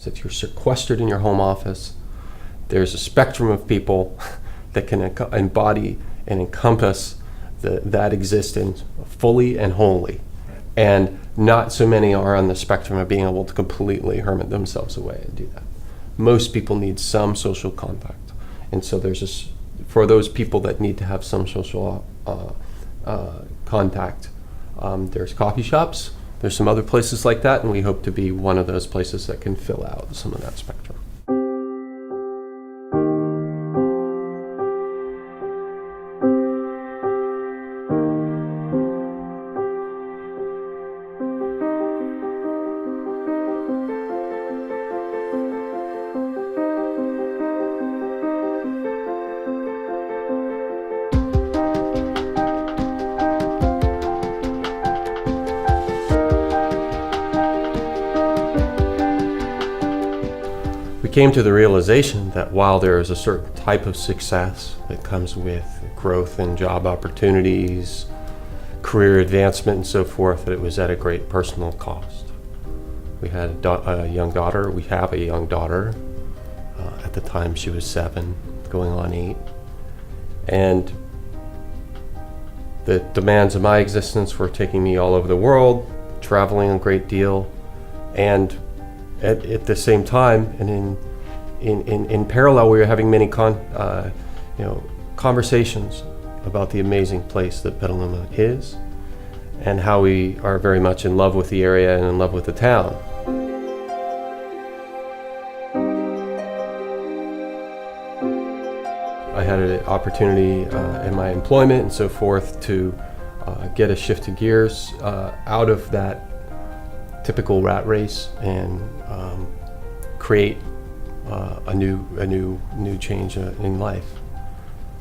So if you're sequestered in your home office, there's a spectrum of people that can embody and encompass that existence fully and wholly. And not so many are on the spectrum of being able to completely hermit themselves away and do that. Most people need some social contact. And so there's this, for those people that need to have some social contact, there's coffee shops, there's some other places like that, and we hope to be one of those places that can fill out some of that spectrum. We came to the realization that while there is a certain type of success that comes with growth and job opportunities, career advancement and so forth, that it was at a great personal cost. We had a young daughter, we have a young daughter. At the time she was 7, going on 8. And the demands of my existence were taking me all over the world, traveling a great deal, and at the same time, and in parallel, we were having many conversations about the amazing place that Petaluma is, and how we are very much in love with the area and in love with the town. I had an opportunity in my employment and so forth to get a shift of gears out of that typical rat race and create a new change in life.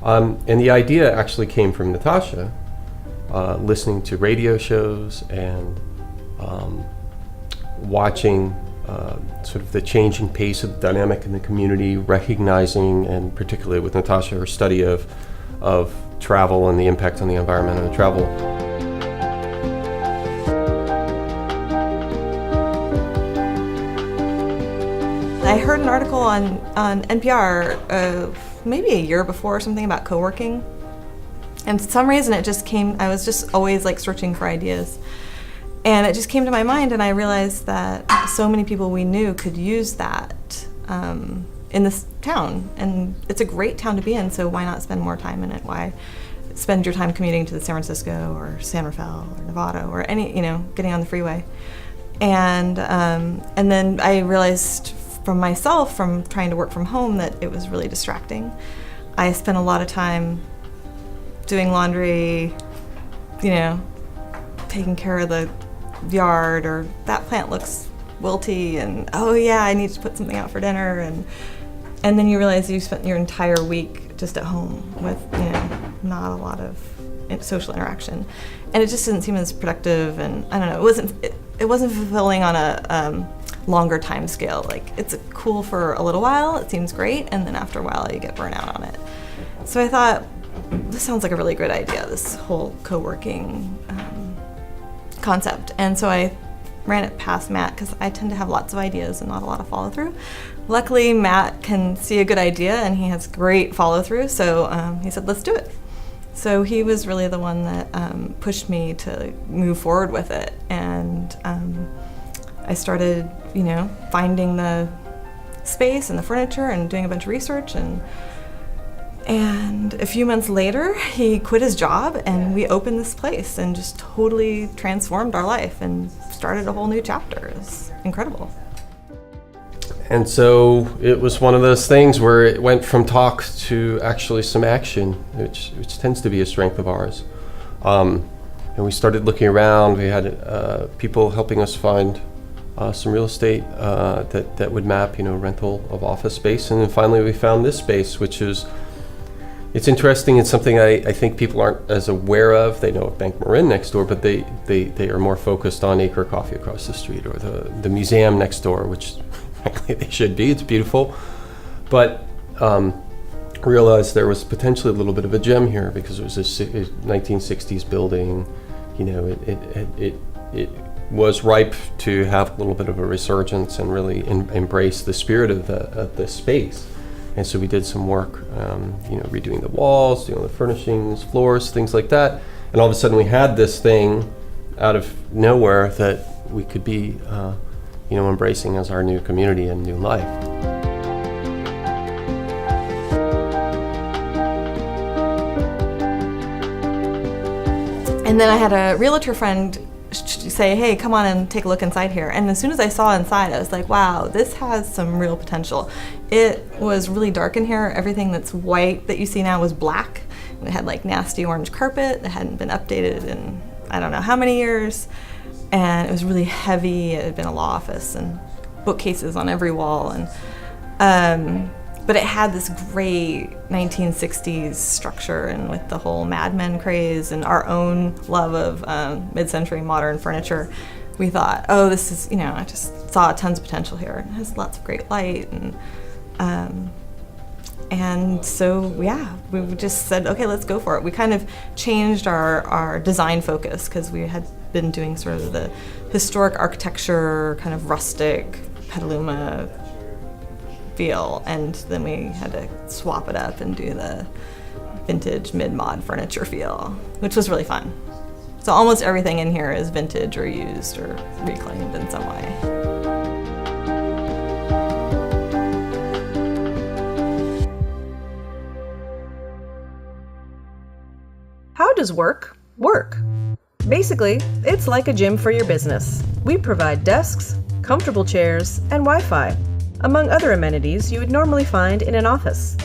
And the idea actually came from Natasha, listening to radio shows and watching sort of the changing pace of the dynamic in the community, recognizing, and particularly with Natasha, her study of travel and the impact on the environment and travel. I heard an article on NPR maybe a year before or something about co-working, and for some reason it just came. I was just always like searching for ideas, and it just came to my mind, and I realized that so many people we knew could use that in this town, and it's a great town to be in, so why not spend more time in it? Why spend your time commuting to San Francisco or San Rafael or Nevada or getting on the freeway? And then I realized from myself, from trying to work from home, that it was really distracting. I spent a lot of time doing laundry, taking care of the yard, or that plant looks wilty, and oh yeah, I need to put something out for dinner, and then you realize you spent your entire week just at home with not a lot of social interaction, and it just didn't seem as productive, and I don't know, it wasn't fulfilling on a longer time scale. Like, it's cool for a little while, it seems great, and then after a while you get burnt out on it. So I thought, this sounds like a really good idea, this whole co-working concept. And so I ran it past Matt, because I tend to have lots of ideas and not a lot of follow through. Luckily, Matt can see a good idea and he has great follow through, so he said, let's do it. So he was really the one that pushed me to move forward with it. And I started, finding the space and the furniture and doing a bunch of research, and a few months later, he quit his job and we opened this place and just totally transformed our life and started a whole new chapter. It's incredible. And so it was one of those things where it went from talk to actually some action, which tends to be a strength of ours. And we started looking around. We had people helping us find some real estate that would map, rental of office space. And then finally we found this space, which is, it's interesting. It's something I think people aren't as aware of. They know of Bank Marin next door, but they are more focused on Acre Coffee across the street, or the museum next door, which frankly they should be. It's beautiful. But realized there was potentially a little bit of a gem here, because it was a 1960s building. It was ripe to have a little bit of a resurgence and really embrace the spirit of the space. And so we did some work, redoing the walls, doing the furnishings, floors, things like that. And all of a sudden we had this thing out of nowhere that we could be, embracing as our new community and new life. And then I had a realtor friend say, hey, come on and take a look inside here. And as soon as I saw inside, I was like, wow, this has some real potential. It was really dark in here. Everything that's white that you see now was black. And it had like nasty orange carpet that hadn't been updated in I don't know how many years. And it was really heavy. It had been a law office and bookcases on every wall. And but it had this great 1960s structure, and with the whole Mad Men craze and our own love of mid-century modern furniture, we thought, oh, this is, I just saw tons of potential here. It has lots of great light, and so, yeah, we just said, okay, let's go for it. We kind of changed our design focus because we had been doing sort of the historic architecture, kind of rustic Petaluma feel, and then we had to swap it up and do the vintage mid-mod furniture feel, which was really fun. So almost everything in here is vintage or used or reclaimed in some way. How does work work? Basically, it's like a gym for your business. We provide desks, comfortable chairs, and Wi-Fi, among other amenities you would normally find in an office.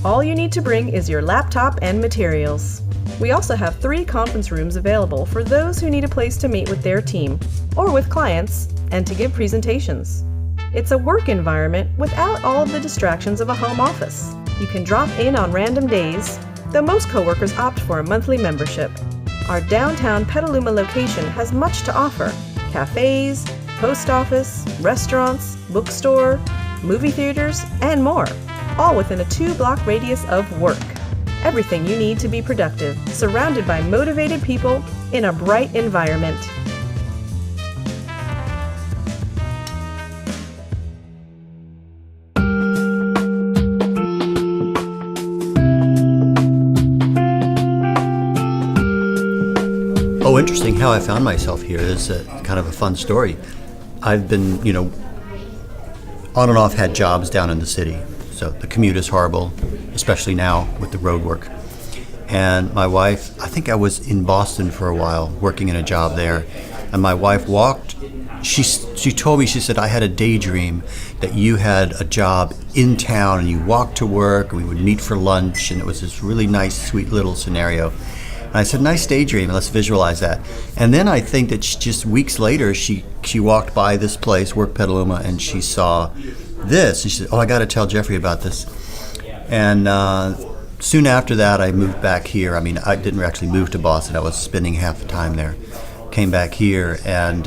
All you need to bring is your laptop and materials. We also have 3 conference rooms available for those who need a place to meet with their team or with clients and to give presentations. It's a work environment without all of the distractions of a home office. You can drop in on random days, though most coworkers opt for a monthly membership. Our downtown Petaluma location has much to offer: cafes, post office, restaurants, bookstore, movie theaters, and more, all within a 2-block radius of work. Everything you need to be productive, surrounded by motivated people in a bright environment. Oh, interesting how I found myself here is kind of a fun story. I've been, on and off had jobs down in the city. So the commute is horrible, especially now with the road work. And my wife, I think I was in Boston for a while, working in a job there. And my wife walked, she told me, she said, I had a daydream that you had a job in town and you walked to work and we would meet for lunch. And it was this really nice, sweet little scenario. And I said, nice daydream, let's visualize that. And then I think that just weeks later, she walked by this place, Work Petaluma, and she saw this. And she said, oh, I got to tell Jeffrey about this. And soon after that, I moved back here. I mean, I didn't actually move to Boston. I was spending half the time there. Came back here and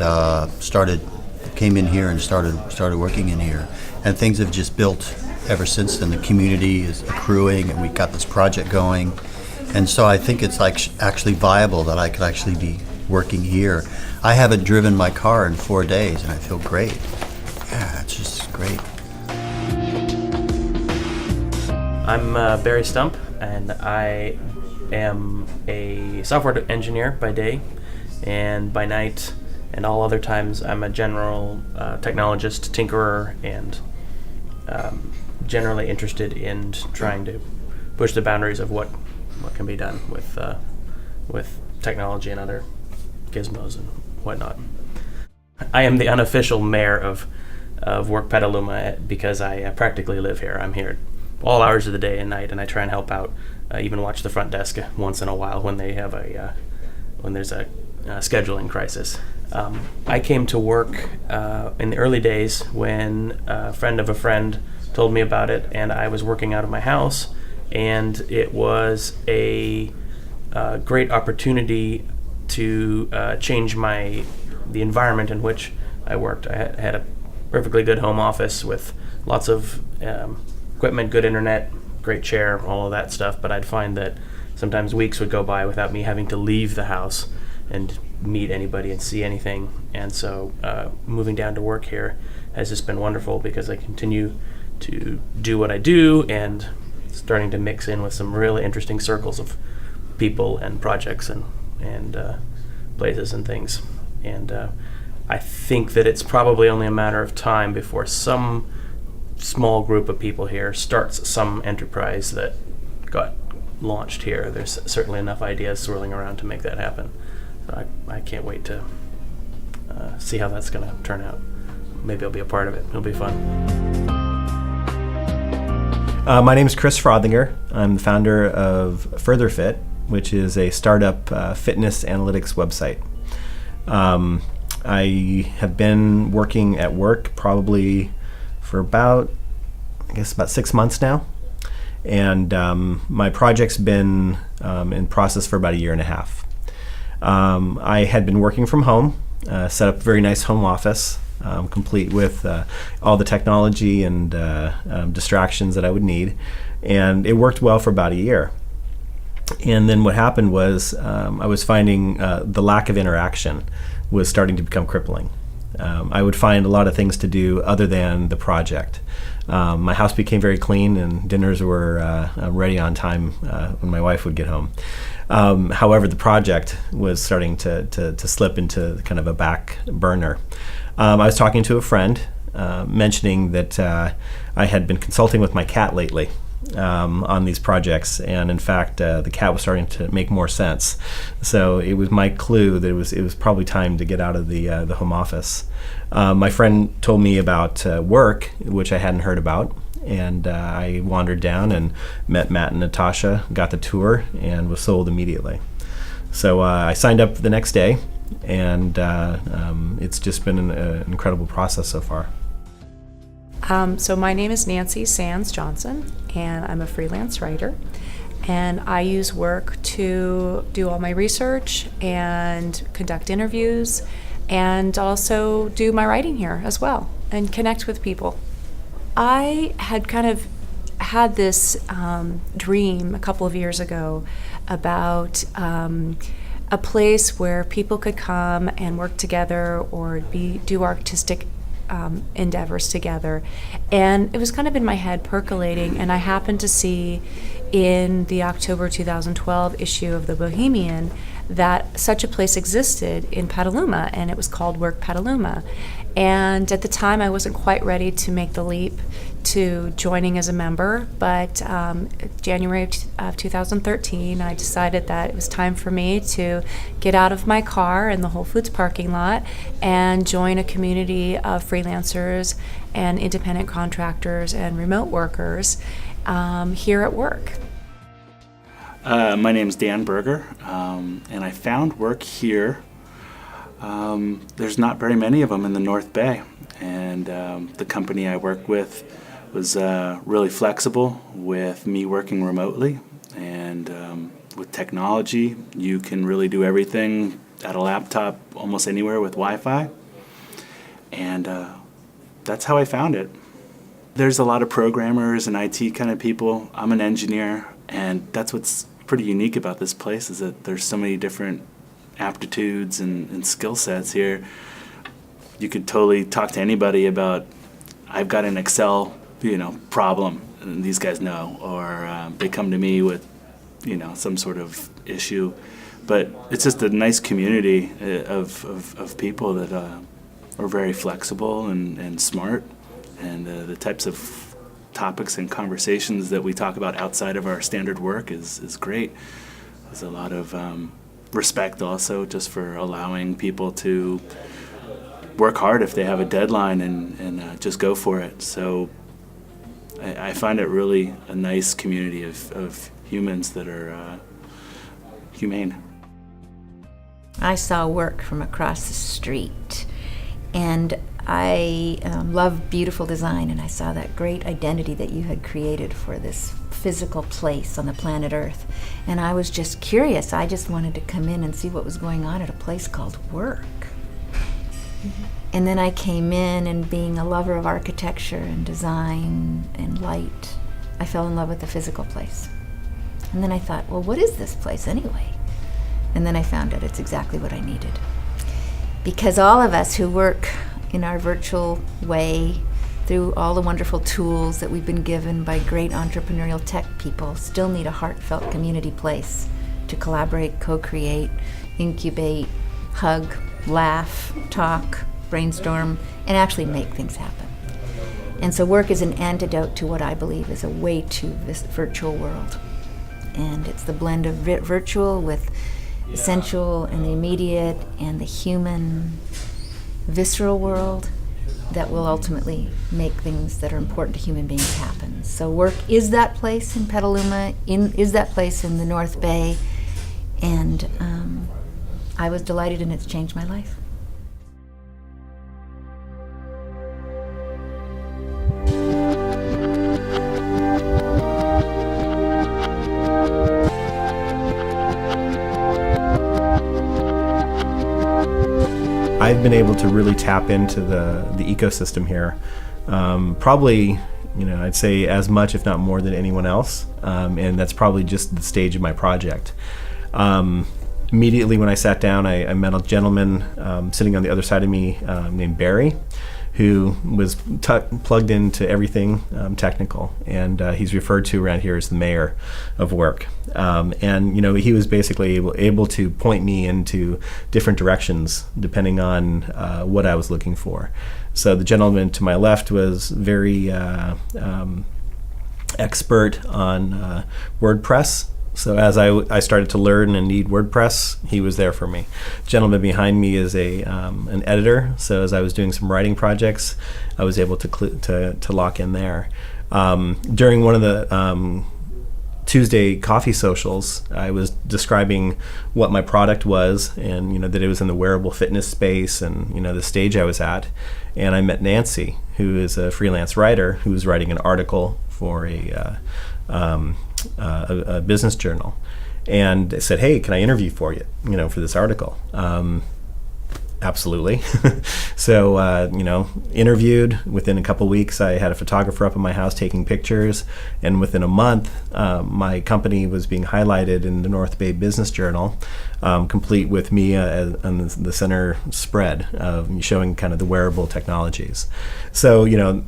came in here and started working in here. And things have just built ever since then. The community is accruing, and we got this project going. And so I think it's like actually viable that I could actually be working here. I haven't driven my car in 4 days, and I feel great. Yeah, it's just great. I'm Barry Stump, and I am a software engineer by day, and by night and all other times I'm a general technologist, tinkerer, and generally interested in trying to push the boundaries of what can be done with technology and other gizmos and whatnot. I am the unofficial mayor of Work Petaluma because I practically live here. I'm here all hours of the day and night, and I try and help out. Even watch the front desk once in a while when they have when there's a scheduling crisis. I came to work in the early days when a friend of a friend told me about it, and I was working out of my house. And it was a great opportunity to change the environment in which I worked. I had a perfectly good home office with lots of equipment, good internet, great chair, all of that stuff. But I'd find that sometimes weeks would go by without me having to leave the house and meet anybody and see anything. And so moving down to work here has just been wonderful because I continue to do what I do and starting to mix in with some really interesting circles of people and projects and places and things. And I think that it's probably only a matter of time before some small group of people here starts some enterprise that got launched here. There's certainly enough ideas swirling around to make that happen. So I can't wait to see how that's going to turn out. Maybe I'll be a part of it. It'll be fun. My name is Chris Frothinger. I'm the founder of FurtherFit, which is a startup fitness analytics website. I have been working at work probably for about 6 months now. And my project's been in process for about a year and a half. I had been working from home, set up a very nice home office, complete with all the technology and distractions that I would need. And it worked well for about a year. And then what happened was I was finding the lack of interaction was starting to become crippling. I would find a lot of things to do other than the project. My house became very clean and dinners were ready on time when my wife would get home. However, the project was starting to slip into kind of a back burner. I was talking to a friend mentioning that I had been consulting with my cat lately on these projects, and in fact the cat was starting to make more sense. So it was my clue that it was probably time to get out of the home office. My friend told me about work, which I hadn't heard about, and I wandered down and met Matt and Natasha, got the tour, and was sold immediately. So I signed up the next day, and it's just been an incredible process so far. So my name is Nancy Sands Johnson, and I'm a freelance writer. And I use work to do all my research and conduct interviews and also do my writing here as well and connect with people. I had kind of had this dream a couple of years ago about a place where people could come and work together or do artistic endeavors together. And it was kind of in my head percolating, and I happened to see in the October 2012 issue of the Bohemian that such a place existed in Petaluma, and it was called Work Petaluma. And at the time I wasn't quite ready to make the leap to joining as a member, but January of 2013 I decided that it was time for me to get out of my car in the Whole Foods parking lot and join a community of freelancers and independent contractors and remote workers here at work. My name's Dan Berger, and I found work here. There's not very many of them in the North Bay, and the company I work with was really flexible with me working remotely, and with technology you can really do everything at a laptop almost anywhere with Wi-Fi, and that's how I found it. There's a lot of programmers and IT kind of people. I'm an engineer, and that's what's pretty unique about this place is that there's so many different aptitudes and skill sets here. You could totally talk to anybody about, I've got an Excel, problem, and these guys know, or they come to me with, some sort of issue. But it's just a nice community of people that are very flexible and smart, and the types of topics and conversations that we talk about outside of our standard work is great. There's a lot of respect also just for allowing people to work hard if they have a deadline and just go for it. So I find it really a nice community of humans that are humane. I saw work from across the street, and I love beautiful design, and I saw that great identity that you had created for this physical place on the planet Earth. And I was just curious. I just wanted to come in and see what was going on at a place called work. Mm-hmm. And then I came in, and being a lover of architecture and design and light, I fell in love with the physical place. And then I thought, well, what is this place anyway? And then I found out it's exactly what I needed. because all of us who work in our virtual way through all the wonderful tools that we've been given by great entrepreneurial tech people still need a heartfelt community place to collaborate, co-create, incubate, hug, laugh, talk, brainstorm, and actually make things happen. And so work is an antidote to what I believe is a way too virtual world. And it's the blend of virtual with essential and the immediate and the human, visceral world that will ultimately make things that are important to human beings happen. So work is that place in Petaluma, is that place in the North Bay, and I was delighted, and it's changed my life. I've been able to really tap into the ecosystem here, probably, I'd say as much, if not more, than anyone else, and that's probably just the stage of my project. Immediately when I sat down, I met a gentleman sitting on the other side of me named Barry, who was plugged into everything technical, and he's referred to around here as the mayor of work. And he was basically able to point me into different directions depending on what I was looking for. So the gentleman to my left was very expert on WordPress. So as I started to learn and need WordPress, he was there for me. The gentleman behind me is an editor. So as I was doing some writing projects, I was able to lock in there. During one of the Tuesday coffee socials, I was describing what my product was, and that it was in the wearable fitness space, and the stage I was at. And I met Nancy, who is a freelance writer who was writing an article for a business journal, and they said, "Hey, can I interview for you? For this article?" Absolutely. So, interviewed. Within a couple weeks, I had a photographer up in my house taking pictures, and within a month, my company was being highlighted in the North Bay Business Journal, complete with me on the center spread, showing kind of the wearable technologies. So,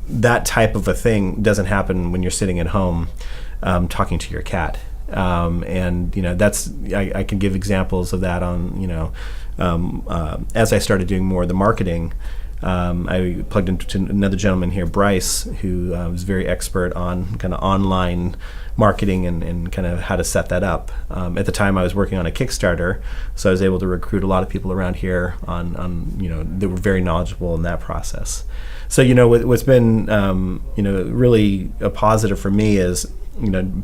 that type of a thing doesn't happen when you're sitting at home talking to your cat. And that's I can give examples of that on as I started doing more of the marketing. I plugged into another gentleman here, Bryce, who was very expert on kind of online marketing and kind of how to set that up. At the time, I was working on a Kickstarter, so I was able to recruit a lot of people around here on they were very knowledgeable in that process. So what's been really a positive for me is,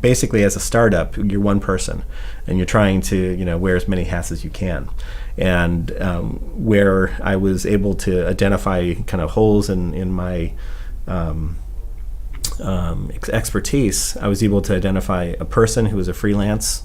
basically as a startup, you're one person, and you're trying to wear as many hats as you can. And where I was able to identify kind of holes in my expertise, I was able to identify a person who was a freelance.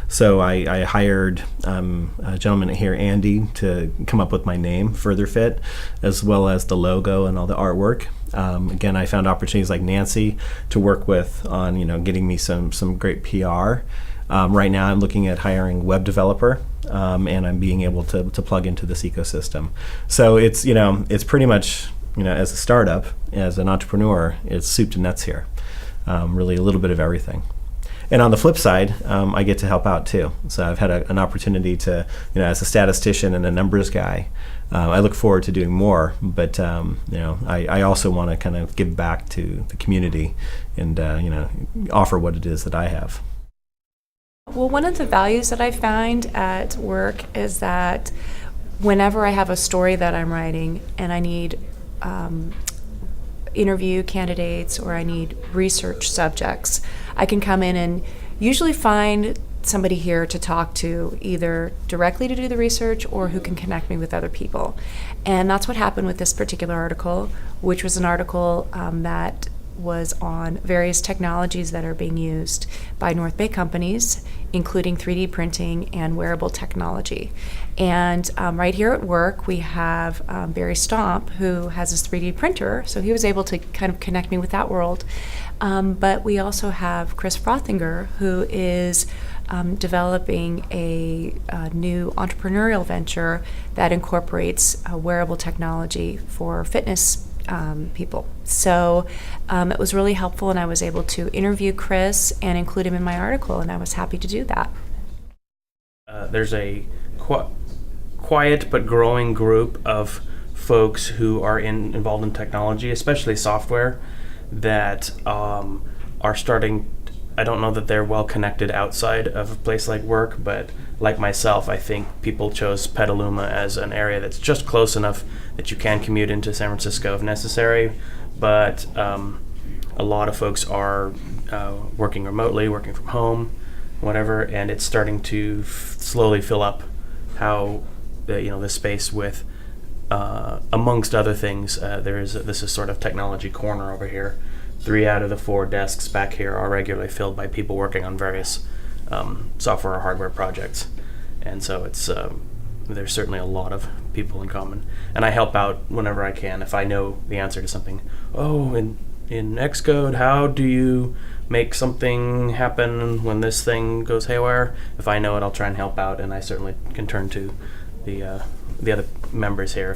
So I hired a gentleman here, Andy, to come up with my name, Further Fit, as well as the logo and all the artwork. Again, I found opportunities like Nancy to work with on getting me some great PR. Right now, I'm looking at hiring a web developer, and I'm being able to plug into this ecosystem. So it's pretty much as a startup, as an entrepreneur, it's soup to nuts here. Really a little bit of everything. And on the flip side, I get to help out too. So I've had an opportunity to, as a statistician and a numbers guy, I look forward to doing more. But I also want to kind of give back to the community and offer what it is that I have. Well, one of the values that I find at work is that whenever I have a story that I'm writing and I need interview candidates or I need research subjects, I can come in and usually find somebody here to talk to, either directly to do the research or who can connect me with other people. And that's what happened with this particular article, which was an article that was on various technologies that are being used by North Bay companies, including 3D printing and wearable technology. And right here at work, we have Barry Stomp, who has his 3D printer, so he was able to kind of connect me with that world. But we also have Chris Frothinger, who is developing a new entrepreneurial venture that incorporates wearable technology for fitness people. So it was really helpful, and I was able to interview Chris and include him in my article, and I was happy to do that. There's a quiet but growing group of folks who are involved in technology, especially software, that are starting. I don't know that they're well connected outside of a place like work, but like myself, I think people chose Petaluma as an area that's just close enough that you can commute into San Francisco if necessary, but a lot of folks are working remotely, working from home, whatever, and it's starting to slowly fill up how the space with amongst other things. This is sort of technology corner over here. 3 out of the 4 desks back here are regularly filled by people working on various software or hardware projects, and so it's there's certainly a lot of people in common, and I help out whenever I can if I know the answer to something. Oh, in Xcode, how do you make something happen when this thing goes haywire? If I know it, I'll try and help out, and I certainly can turn to the other members here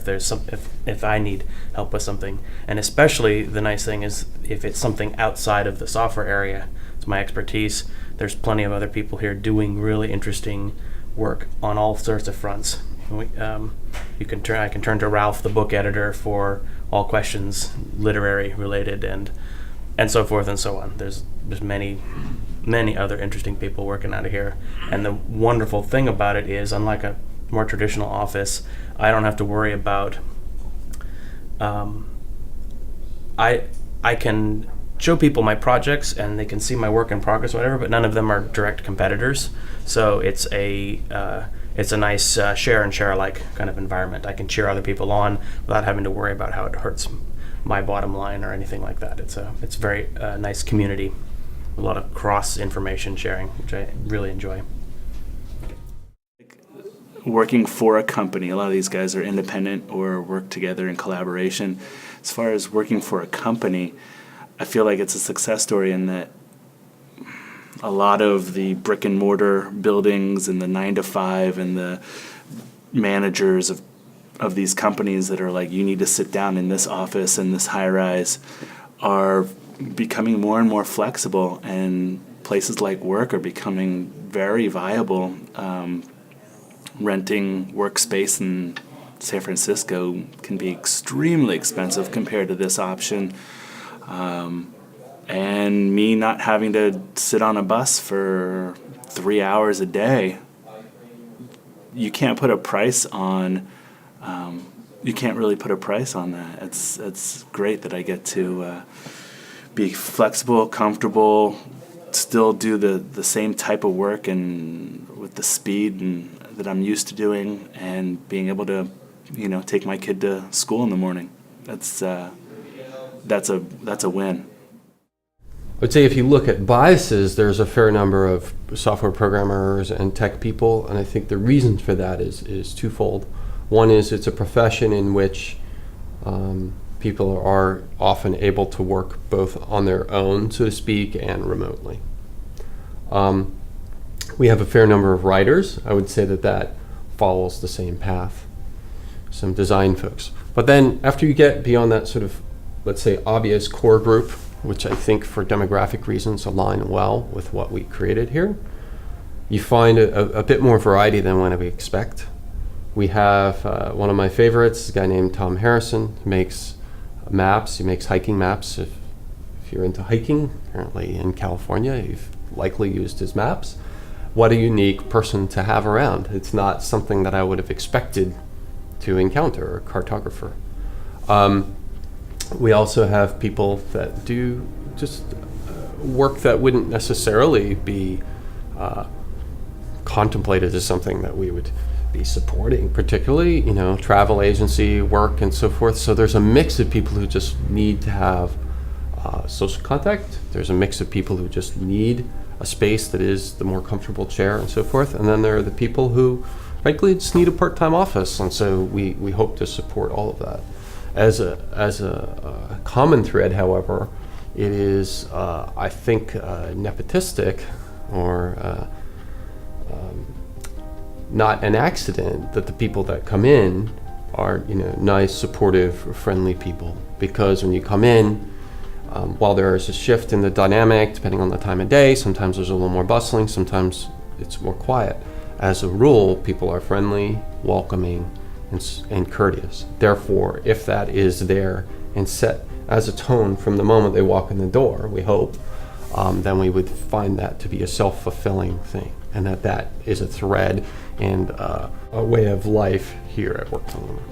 if I need help with something. And especially the nice thing is if it's something outside of the software area, it's my expertise, there's plenty of other people here doing really interesting work on all sorts of fronts. I can turn to Ralph, the book editor, for all questions literary related and so forth and so on. There's many other interesting people working out of here. And the wonderful thing about it is, unlike a more traditional office, I don't have to worry about I can show people my projects and they can see my work in progress or whatever, but none of them are direct competitors. So it's a nice share and share alike kind of environment. I can cheer other people on without having to worry about how it hurts my bottom line or anything like that. It's very nice community, a lot of cross information sharing, which I really enjoy. Working for a company, a lot of these guys are independent or work together in collaboration. As far as working for a company, I feel like it's a success story in that a lot of the brick and mortar buildings and the 9-to-5 and the managers of these companies that are like, you need to sit down in this office in this high rise, are becoming more and more flexible, and places like work are becoming very viable. Renting workspace in San Francisco can be extremely expensive compared to this option. And me not having to sit on a bus for 3 hours a day, you can't put a price on. You can't really put a price on that. It's great that I get to be flexible, comfortable, still do the same type of work and with the speed and that I'm used to doing, and being able to, take my kid to school in the morning. That's a win. I would say if you look at biases, there's a fair number of software programmers and tech people, and I think the reason for that is twofold. One is it's a profession in which people are often able to work both on their own, so to speak, and remotely. We have a fair number of writers. I would say that follows the same path. Some design folks. But then after you get beyond that sort of, let's say, obvious core group, which I think for demographic reasons align well with what we created here, you find a bit more variety than what we expect. We have one of my favorites, a guy named Tom Harrison, who makes maps. He makes hiking maps. If you're into hiking, apparently in California, you've likely used his maps. What a unique person to have around. It's not something that I would have expected to encounter, a cartographer. We also have people that do just work that wouldn't necessarily be contemplated as something that we would be supporting, particularly, travel agency work and so forth. So there's a mix of people who just need to have social contact. There's a mix of people who just need a space that is the more comfortable chair and so forth. And then there are the people who, frankly, just need a part-time office. And so we hope to support all of that. As a common thread, however, it is, I think, nepotistic or not an accident that the people that come in are, nice, supportive, friendly people. Because when you come in, while there is a shift in the dynamic, depending on the time of day, sometimes there's a little more bustling, sometimes it's more quiet. As a rule, people are friendly, welcoming, and courteous. Therefore, if that is there and set as a tone from the moment they walk in the door, we hope, then we would find that to be a self-fulfilling thing, and that is a thread and a way of life here at Work Petaluma.